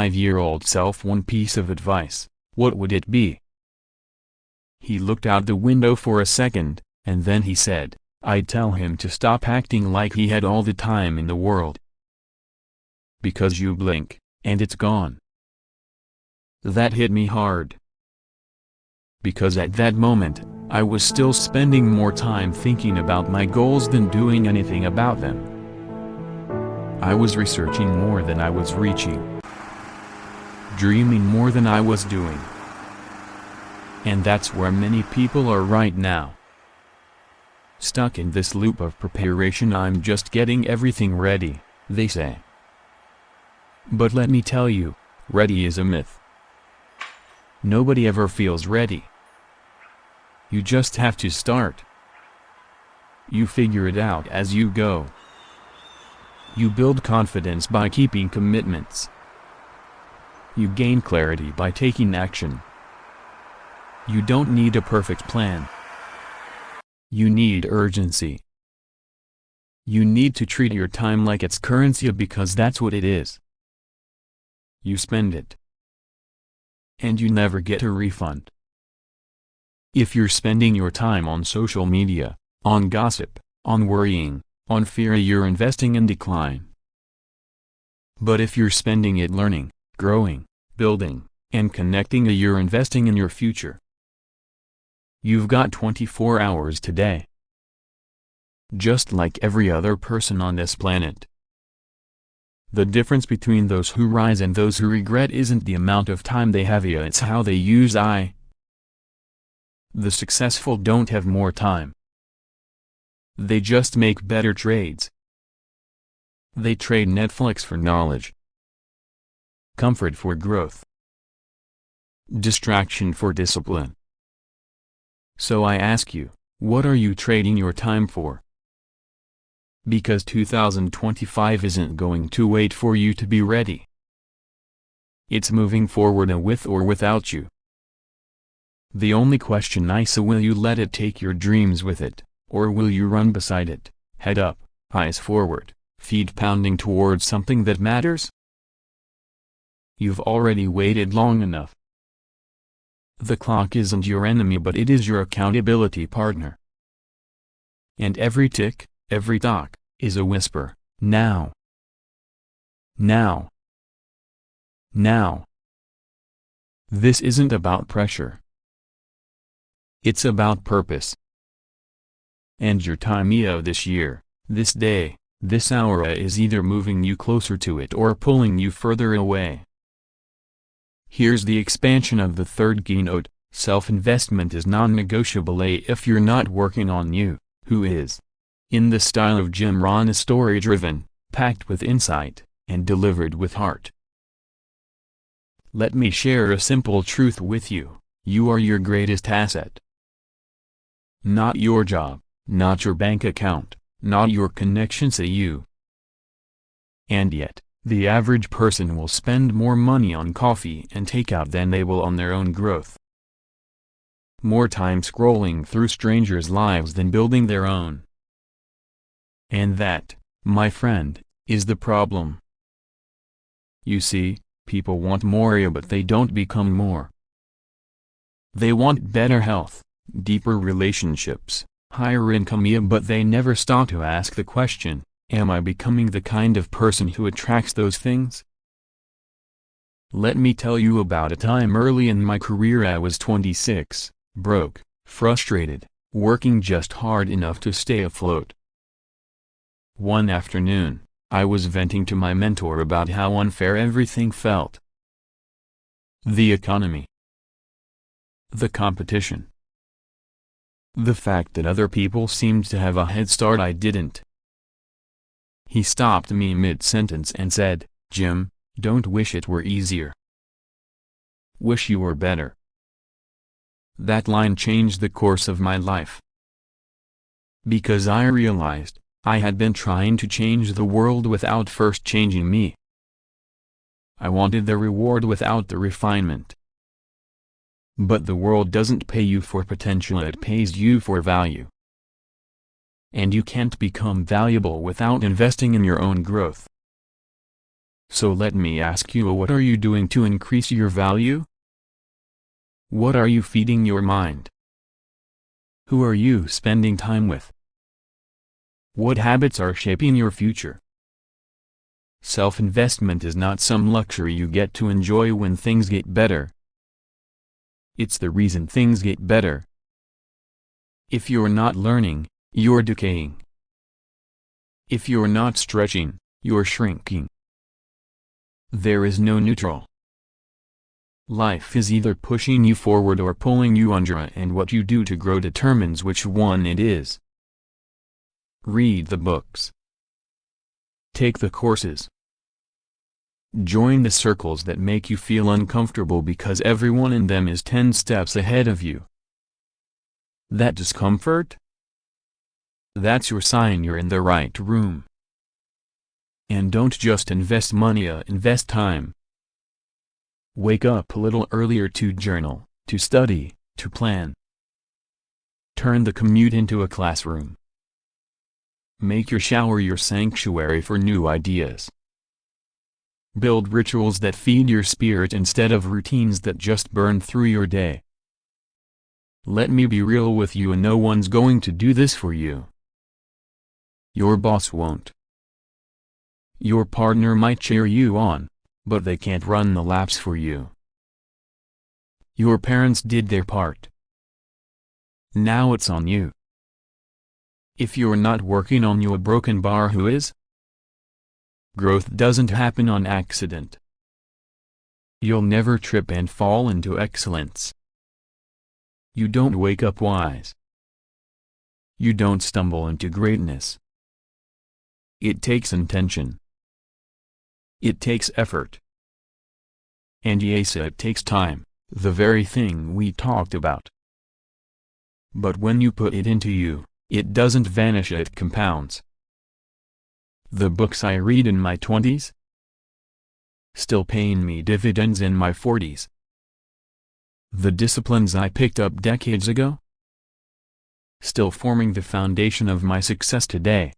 5-year-old self one piece of advice, what would it be? He looked out the window for a second, and then he said, I'd tell him to stop acting like he had all the time in the world. Because you blink, and it's gone. That hit me hard. Because at that moment, I was still spending more time thinking about my goals than doing anything about them. I was researching more than I was reaching. Dreaming more than I was doing. And that's where many people are right now. Stuck in this loop of preparation. I'm just getting everything ready, they say. But let me tell you, ready is a myth. Nobody ever feels ready. You just have to start. You figure it out as you go. You build confidence by keeping commitments. You gain clarity by taking action. You don't need a perfect plan. You need urgency. You need to treat your time like it's currency because that's what it is. You spend it. And you never get a refund. If you're spending your time on social media, on gossip, on worrying, on fear, you're investing in decline. But if you're spending it learning, growing, building, and connecting, you're investing in your future. You've got 24 hours today. Just like every other person on this planet. The difference between those who rise and those who regret isn't the amount of time they have, it's how they use it. The successful don't have more time. They just make better trades. They trade Netflix for knowledge. Comfort for growth. Distraction for discipline. So I ask you, what are you trading your time for? Because 2025 isn't going to wait for you to be ready. It's moving forward with or without you. The only question is, will you let it take your dreams with it, or will you run beside it, head up, eyes forward, feet pounding towards something that matters? You've already waited long enough. The clock isn't your enemy, but it is your accountability partner. And every tick, every talk, is a whisper, now. Now. Now. This isn't about pressure. It's about purpose. And your time this year, this day, this hour is either moving you closer to it or pulling you further away. Here's the expansion of the third keynote: self-investment is non-negotiable. If you're not working on you, who is? In the style of Jim Rohn, is story-driven, packed with insight, and delivered with heart. Let me share a simple truth with you: you are your greatest asset. Not your job, not your bank account, not your connections to you. And yet, the average person will spend more money on coffee and takeout than they will on their own growth. More time scrolling through strangers' lives than building their own. And that, my friend, is the problem. You see, people want more but they don't become more. They want better health, deeper relationships, higher income but they never stop to ask the question, am I becoming the kind of person who attracts those things? Let me tell you about a time early in my career. I was 26, broke, frustrated, working just hard enough to stay afloat. One afternoon, I was venting to my mentor about how unfair everything felt. The economy. The competition. The fact that other people seemed to have a head start I didn't. He stopped me mid-sentence and said, "Jim, don't wish it were easier. Wish you were better." That line changed the course of my life. Because I realized, I had been trying to change the world without first changing me. I wanted the reward without the refinement. But the world doesn't pay you for potential, it pays you for value. And you can't become valuable without investing in your own growth. So let me ask you, what are you doing to increase your value? What are you feeding your mind? Who are you spending time with? What habits are shaping your future? Self-investment is not some luxury you get to enjoy when things get better. It's the reason things get better. If you're not learning, you're decaying. If you're not stretching, you're shrinking. There is no neutral. Life is either pushing you forward or pulling you under, and what you do to grow determines which one it is. Read the books. Take the courses. Join the circles that make you feel uncomfortable because everyone in them is 10 steps ahead of you. That discomfort? That's your sign you're in the right room. And don't just invest money, invest time. Wake up a little earlier to journal, to study, to plan. Turn the commute into a classroom. Make your shower your sanctuary for new ideas. Build rituals that feed your spirit instead of routines that just burn through your day. Let me be real with you, and no one's going to do this for you. Your boss won't. Your partner might cheer you on, but they can't run the laps for you. Your parents did their part. Now it's on you. If you're not working on your broken bar, who is? Growth doesn't happen on accident. You'll never trip and fall into excellence. You don't wake up wise. You don't stumble into greatness. It takes intention. It takes effort. And yes, it takes time, the very thing we talked about. But when you put it into you, it doesn't vanish, it compounds. The books I read in my 20s still paying me dividends in my 40s. The disciplines I picked up decades ago still forming the foundation of my success today.